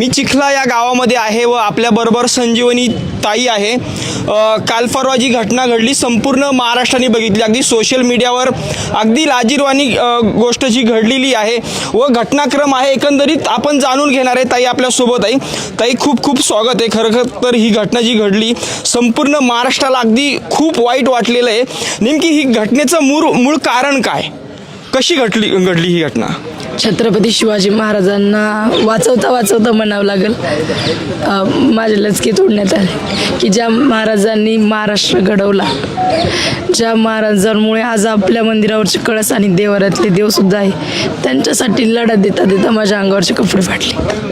मी चिखला या गावामध्ये आहे व आपल्याबरोबर संजीवनी ताई आहे. काल परवा जी घटना घडली संपूर्ण महाराष्ट्राने बघितली. अगदी सोशल मीडियावर अगदी लाजिरवाणी गोष्ट जी घडलेली आहे व घटनाक्रम आहे एकंदरीत आपण जाणून घेणार आहे. ताई आपल्यासोबत आहे. ताई खूप खूप स्वागत आहे. खरं तर ही घटना जी घडली संपूर्ण महाराष्ट्राला अगदी खूप वाईट वाटलेलं आहे. नेमकी ही घटनेचं मूळ कारण काय, कशी घडली ही घटना? छत्रपती शिवाजी महाराजांना वाचवता म्हणावं लागेल. माझे लचके तोडण्यात आले की ज्या महाराजांनी महाराष्ट्र घडवला, ज्या महाराजांमुळे आज आपल्या मंदिरावरचे कळस आणि देवाऱ्यातले देवसुद्धा आहे, त्यांच्यासाठी लढा देता देता माझ्या अंगावरचे कपडे फाटले.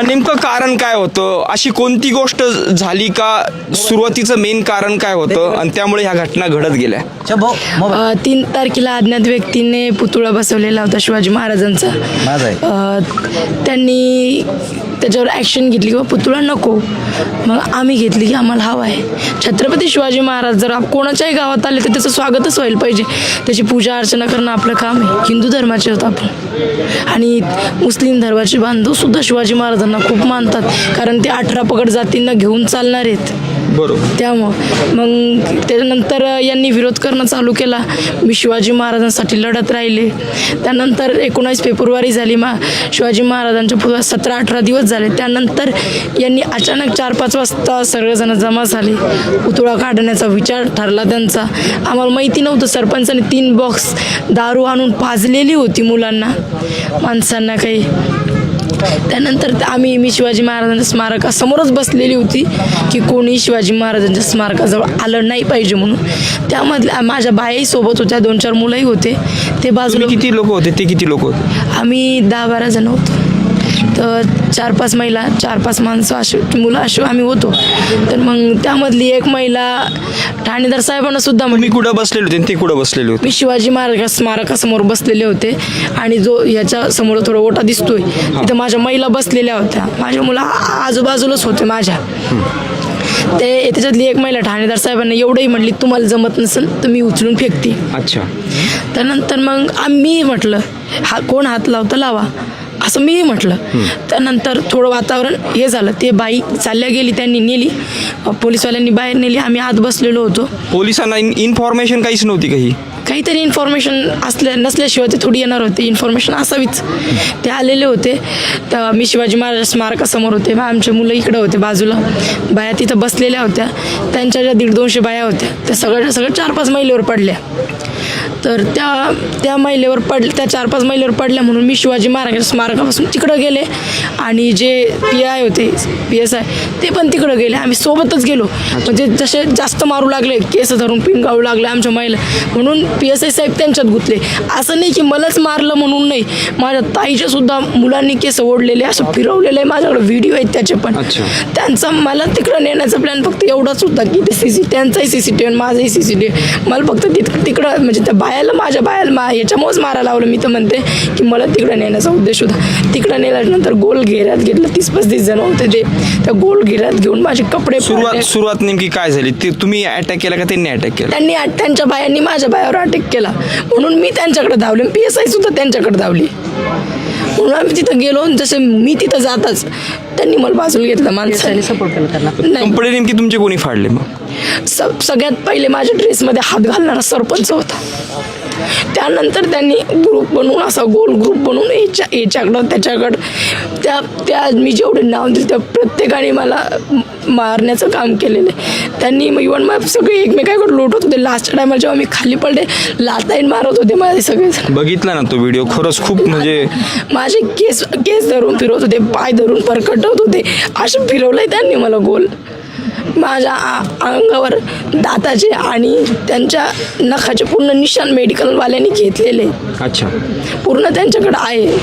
नेमकं कारण काय होतं? अशी कोणती गोष्ट झाली का? सुरुवातीचं मेन कारण काय होतं आणि त्यामुळे ह्या घटना घडत गेल्या? 3 तारखेला अज्ञात व्यक्तीने पुतळा बसवलेला होता शिवाजी महाराजांचा. त्यांनी त्याच्यावर ॲक्शन घेतली किंवा पुतळा नको, मग आम्ही घेतली की आम्हाला हवा आहे. छत्रपती शिवाजी महाराज जर कोणाच्याही गावात आले तर त्याचं स्वागतच व्हायला पाहिजे. त्याची पूजा अर्चना करणं आपलं काम आहे. हिंदू धर्माचे होतं आपण, आणि मुस्लिम धर्माचे बांधवसुद्धा शिवाजी महाराजांना खूप मानतात, कारण ते 18 पगड जातींना घेऊन चालणार आहेत. बरोबर. त्यामुळं मग त्यानंतर यांनी विरोध करणं चालू केला. मी शिवाजी महाराजांसाठी लढत राहिले. त्यानंतर 19 फेब्रुवारी झाली. शिवाजी महाराजांच्या पुढे 17-18 दिवस झाले. त्यानंतर यांनी अचानक 4-5 वाजता सगळेजण जमा झाले. पुतळा काढण्याचा विचार ठरला त्यांचा. आम्हाला माहिती नव्हतं. सरपंचाने 3 बॉक्स दारू आणून पाजलेली होती मुलांना, माणसांना काही. त्यानंतर मी शिवाजी महाराजांच्या स्मारकासमोरच बसलेली होती की कोणी शिवाजी महाराजांच्या स्मारकाजवळ आलं नाही पाहिजे म्हणून. त्यामधल्या माझ्या बायाही सोबत होत्या, 2-4 मुलंही होते. ते बाजूला किती लोक होते? ते किती लोक होते? आम्ही 10-12 जण होतो. तर 4-5 महिला, 4-5 माणसं असे मुलं असे आम्ही होतो. तर मग त्यामधली एक महिला ठाणेदार साहेबांना सुद्धा मी कुठं बसलेले होते? ते कुठं बसलेले होते? मी शिवाजी महाराज स्मारकासमोर बसलेले होते, आणि जो याच्या समोर थोडा ओटा दिसतोय तिथं माझ्या महिला बसलेल्या होत्या. माझ्या मुलं आजूबाजूलाच होते माझ्या. ते त्याच्यातली एक महिला ठाणेदार साहेबांना एवढंही म्हटली, तुम्हाला जमत नसेल तर मी उचलून फेकते. अच्छा. त्यानंतर मग आम्ही म्हटलं कोण हात लावतं लावा, असं मी म्हटलं. त्यानंतर थोडं वातावरण हे झालं. ते बाई चालल्या गेली, त्यांनी नेली, पोलिसवाल्यांनी बाहेर नेली. आम्ही आत बसलेलो होतो. पोलिसांना इन्फॉर्मेशन काहीच नव्हती? काहीतरी इन्फॉर्मेशन नसल्याशिवाय ते थोडी येणार होते. इन्फॉर्मेशन असावीच. ते आलेले होते. तर मी शिवाजी महाराज स्मारकासमोर होते. आमचे मुलं इकडं होते बाजूला. बाया तिथं बसलेल्या होत्या. त्यांच्या ज्या 150 बाया होत्या त्या सगळ्या 4-5 महिलेवर पडल्या. तर त्या महिलेवर त्या 4-5 महिलेवर पडल्या म्हणून मी शिवाजी महाराजांच्या स्मारकापासून तिकडं गेले, आणि जे PI होते, PSI, ते पण तिकडं गेले. आम्ही सोबतच गेलो. म्हणजे जसे जास्त मारू लागले, केस धरून पिंगाळू लागले आमच्या महिला, म्हणून PSI साहेब त्यांच्यात गुंतले. असं नाही की मलाच मारलं म्हणून नाही, माझ्या ताईच्या सुद्धा मुलांनी केस ओढलेले, असं फिरवलेलं आहे. माझ्याकडे व्हिडिओ आहेत त्याचे पण. त्यांचा मला तिकडं नेण्याचा प्लॅन फक्त एवढाच होता की ते त्यांचाही CCTV आणि माझाही CCTV. मला फक्त तिकडं म्हणजे त्या माझ्या बायाला याच्यामुळेच मारायला लावलं. मी तर म्हणते की मला तिकडं नेण्याचा उद्देश होता. तिकडं नेल्यानंतर गोल घेऱ्यात घेतलं. 30-35 जण होते. ते त्या गोल घेऱ्यात घेऊन माझे कपडे. सुरुवात नेमकी काय झाली? ते तुम्ही अटॅक केला का त्यांनी अटॅक केला? त्यांच्या बायांनी माझ्या बायावर अटॅक केला, म्हणून मी त्यांच्याकडे धावले. PSI सुद्धा त्यांच्याकडे धावली. म्हणून आम्ही तिथं गेलो. जसे मी तिथं जाताच त्यांनी मला बाजूला घेतलं. माणसाने सपोर्ट केला. कपडे नेमकी तुमचे कोणी फाडले? मग सगळ्यात पहिले माझ्या ड्रेसमध्ये हात घालणारा सरपंच होता. त्यानंतर त्यांनी ग्रुप बनवून, असा गोल ग्रुप बनवून याच्याकडं त्याच्याकडं त्या मी जेवढे नाव दिले त्या प्रत्येकाने मला मारण्याचं काम केलेलं आहे. त्यांनी इव्हन मग सगळे एकमेकांकडे लोटत होते. लास्टच्या टायमाला जेव्हा मी खाली पडले, लाताईन मारत होते माझे सगळे. बघितला ना तो व्हिडिओ? खरंच खूप म्हणजे माझे केस धरून फिरवत होते, पाय धरून परकटवत होते. असं फिरवलंय त्यांनी मला गोल. माझ्या अंगावर दाताचे आणि त्यांच्या नखाचे पूर्ण निशाण मेडिकलवाल्यांनी घेतलेले. अच्छा. पूर्ण त्यांच्याकडे आहे.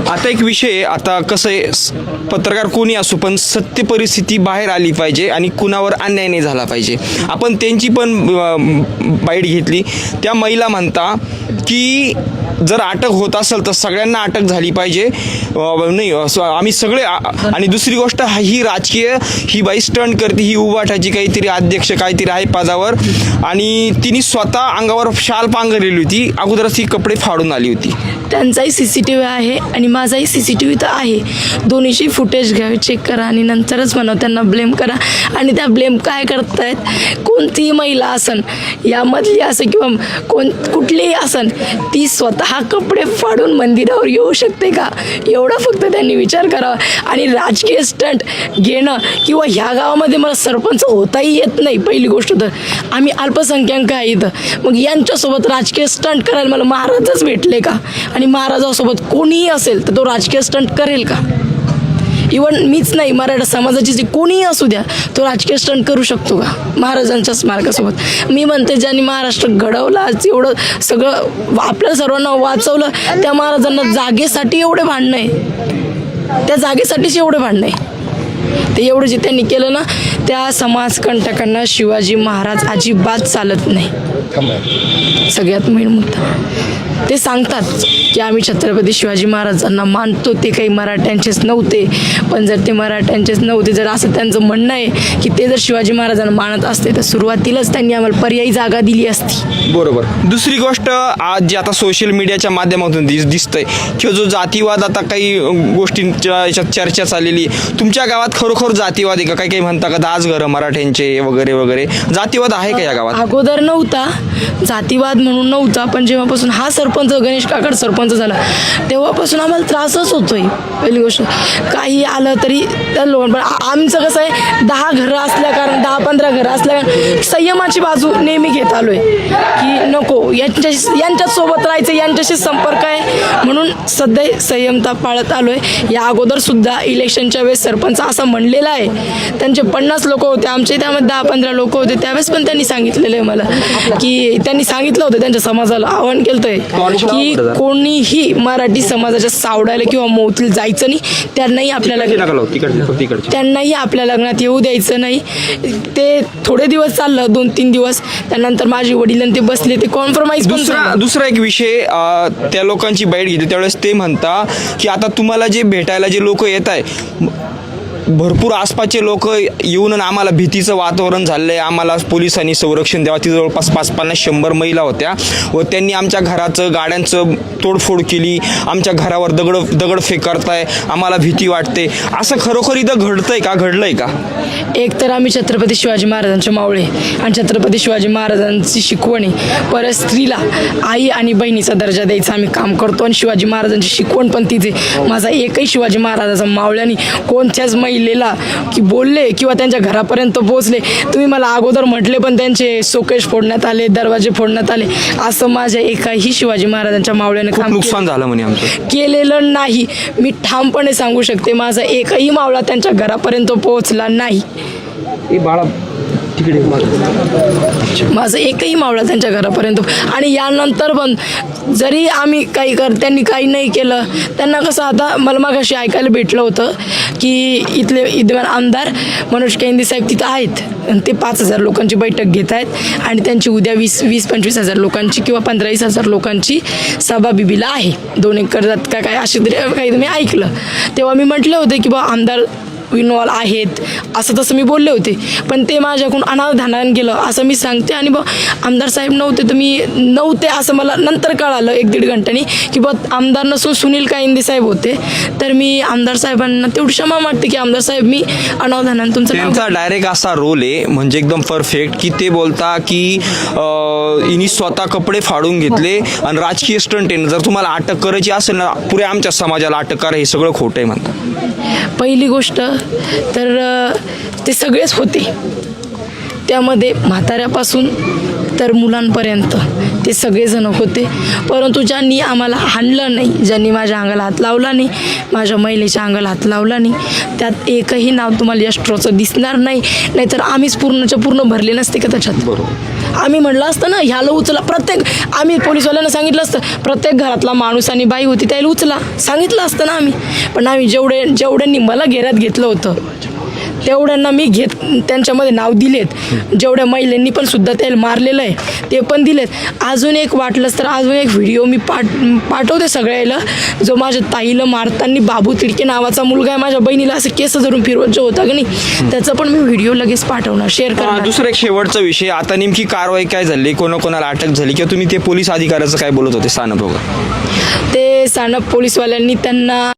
आता एक विषय, आता कसं आहे, पत्रकार कोणी असो पण सत्य परिस्थिती बाहेर आली पाहिजे आणि कुणावर अन्याय नाही झाला पाहिजे. आपण त्यांची पण बाईट घेतली. त्या महिला म्हणता की जर अटक होत असेल तर सगळ्यांना अटक झाली पाहिजे. नाही असं आम्ही सगळे आणि दुसरी गोष्ट ही राजकीय ही बाई स्टंट करते, ही उभाटाची काहीतरी अध्यक्ष काहीतरी आहे पदावर आणि तिने स्वतः अंगावर शाल पांघरलेली होती, अगोदरच ती कपडे फाडून आली होती. त्यांचाही CCTV आहे आणि माझाही CCTV तर आहे. दोन्हीची फुटेज घ्या, चेक करा आणि नंतरच म्हणा त्यांना ब्लेम करा. आणि त्या ब्लेम काय करतायत, कोणतीही महिला असन, यामधली असेल किंवा कुठलीही असन, ती स्वतः कपडे फाडून मंदिरावर येऊ शकते का, एवढा फक्त त्यांनी विचार करावा. आणि राजकीय स्टंट घेणं किंवा ह्या गावामध्ये मला सरपंच होताही येत नाही. पहिली गोष्ट तर आम्ही अल्पसंख्याक आहे इथं, मग यांच्यासोबत राजकीय स्टंट करायला मला महाराजच भेटले का? आणि महाराजासोबत कोणीही असेल तर तो राजकीय स्टंट करेल का? इवन मीच नाही, मराठा समाजाची जे कोणीही असू द्या, तो राजकीय स्टंट करू शकतो का महाराजांच्या स्मारकासोबत? मी म्हणते ज्यांनी महाराष्ट्र घडवला, एवढं सगळं आपल्या सर्वांना वाचवलं, त्या महाराजांना जागेसाठी एवढे भांडणं आहे, त्या जागेसाठीच एवढे भांडणं आहे. ते एवढं जे त्यांनी केलं ना, त्या समाजकंटकांना शिवाजी महाराज अजिबात चालत नाही. सगळ्यात मेन मुद्दा ते सांगतात की आम्ही छत्रपती शिवाजी महाराजांना मानतो, ते काही मराठ्यांचेच नव्हते. पण जर ते मराठ्यांचेच नव्हते, जर असं त्यांचं म्हणणं आहे की ते जर शिवाजी महाराजांना मानत असते तर सुरुवातीलाच त्यांनी आम्हाला पर्यायी जागा दिली असती. बरोबर. दुसरी गोष्ट आज जे आता सोशल मीडियाच्या माध्यमातून दिसतंय किंवा जो जातीवाद आता काही गोष्टींच्या याच्यात चर्चा चाललेली, तुमच्या गावात खरोखर जातीवाद आहे का? काही काही म्हणता का दास घरं मराठ्यांचे वगैरे वगैरे, जातीवाद आहे का या गावात? अगोदर नव्हता जातीवाद म्हणून नव्हता, पण जेव्हापासून हा सरपंच गणेश काकड सरपंच झाला तेव्हापासून आम्हाला त्रासच होतोय. पहिली गोष्ट, काही आलं तरी त्या लोक, पण आमचं कसं आहे, 10 घरं असल्या कारण 10-15 घरं असल्या कारण संयमाची बाजू नेहमी घेत आलोय की नको यांच्याच सोबत राहायचं, यांच्याशी संपर्क आहे म्हणून सध्या संयमता पाळत आलोय. या अगोदर सुद्धा इलेक्शनच्या वेळेस सरपंच असं म्हणलेला आहे, त्यांचे 50 लोक होते, आमचे त्यामध्ये 10-15 लोक होते, त्यावेळेस पण त्यांनी सांगितलेलं आहे मला की त्यांनी सांगितलं होतं त्यांच्या समाजाला आवाहन केलं की कोणीही मराठी समाजाच्या सावडायला किंवा मोतील जायचं नाही, त्यांनाही आपल्या लग्नात येऊ द्यायचं नाही. ते थोडे दिवस चाललं, 2-3 दिवस, त्यानंतर माझे वडील ते बसले, ते कॉम्प्रोमाइज. दुसरा एक विषय, त्या लोकांची बाईट घेते त्यावेळेस ते म्हणता की आता तुम्हाला जे भेटायला जे लोक येत आहे, भरपूर आसपासचे लोक येऊन आम्हाला भीतीचं वातावरण झालं आहे, आम्हाला पोलिसांनी संरक्षण द्यावं. ती जवळपास 50-100 महिला होत्या व त्यांनी आमच्या घराचं गाड्यांचं तोडफोड केली, आमच्या घरावर दगडफेक करताय, आम्हाला भीती वाटते. असं खरोखर इथं घडतंय का, घडलंय का? एक तर आम्ही छत्रपती शिवाजी महाराजांचे मावळे आणि छत्रपती शिवाजी महाराजांची शिकवण आहे, परत स्त्रीला आई आणि बहिणीचा दर्जा द्यायचा आम्ही काम करतो आणि शिवाजी महाराजांची शिकवण पण तीच आहे. माझा एकही शिवाजी महाराजाचा मावळ्यानी कोणत्याच महिलेला की बोलले किंवा त्यांच्या घरापर्यंत पोहोचले, तुम्ही मला अगोदर म्हटले पण त्यांचे शोकेश फोडण्यात आले, दरवाजे फोडण्यात आले, असं माझ्या एकाही शिवाजी महाराजांच्या मावळ्याने काम नुकसान झालं म्हणे आमचं केलेलं नाही. मी ठामपणे सांगू शकते, माझा एकही मावळा त्यांच्या घरापर्यंत पोहोचला नाही. माझं एकही मावळा त्यांच्या घरापर्यंत. आणि यानंतर पण जरी आम्ही त्यांनी काही नाही केलं, त्यांना कसं, आता मला मागाशी ऐकायला भेटलं होतं की इथले विद्यमान आमदार मनोज केंद्रे साहेब तिथं आहेत आणि ते 5,000 लोकांची बैठक घेत आहेत आणि त्यांची उद्या 20-25 हजार लोकांची किंवा 15-20 हजार लोकांची सभा बिबीला आहे 2 एकरात का काय असे तरी काही मी ऐकलं. तेव्हा मी म्हटले होते की बा आमदार इन्व्हॉल्व आहेत, असं तसं मी बोलले होते, पण ते माझ्याकडून अनावधानाने गेलं असं मी सांगते. आणि बा आमदार साहेब नव्हते तर मी नव्हते असं मला नंतर कळालं 1-1.5 घंट्यानी की बा आमदार नसून सुनील कायंदे साहेब होते. तर मी आमदार साहेबांना तेवढी क्षमा मागते की आमदार साहेब मी अनावधानाने त्यांचा डायरेक्ट असा रोल आहे म्हणजे एकदम परफेक्ट की ते बोलता की इनी स्वतः कपडे फाडून घेतले आणि राजकीय स्टंट आहे, जर तुम्हाला अटक करायची असेल ना पुऱ्या आमच्या समाजाला अटक करा, हे सगळं खोटं आहे म्हणतात. पहिली गोष्ट तर ते सगळेच होते, त्यामध्ये म्हाताऱ्यापासून तर मुलांपर्यंत ते सगळेजण होते. परंतु ज्यांनी आम्हाला हाणलं नाही, ज्यांनी माझ्या अंगाला हात लावला नाही, माझ्या महिलेच्या अंगाला हात लावला नाही, त्यात एकही नाव तुम्हाला यष्ट्रोचं दिसणार नाही. नाहीतर आम्हीच पूर्णच्या पूर्ण भरले नसते का त्याच्यात. बरोबर. आम्ही म्हटलं असतं ना ह्याला उचला, आम्ही पोलीसवाल्यांना सांगितलं असतं, प्रत्येक घरातला माणूस आणि बाई होती त्याला उचला सांगितलं असतं ना आम्ही. पण आम्ही जेवढ्यांनी मला घेऱ्यात घेतलं होतं तेवढ्यांना मी त्यांच्यामध्ये नाव दिलेत. जेवढ्या महिलांनी पण सुद्धा त्याला मारलेलं आहे ते पण दिलेत. अजून एक वाटलंच तर अजून एक व्हिडिओ मी पाठवते सगळ्याला, जो माझ्या ताईला मारताना बाबू तिडके नावाचा मुलगा आहे, माझ्या बहिणीला असं केस धरून फिरवत जो होता की नाही, त्याचा पण मी व्हिडिओ लगेच पाठवणार, शेअर करणार. दुसरा एक शेवटचा विषय, आता नेमकी कारवाई काय झाली, कोणाकोणाला अटक झाली, किंवा तुम्ही ते पोलीस अधिकाऱ्याचं काय बोलत होते सानप वगैरे? ते सानप पोलीसवाल्यांनी त्यांना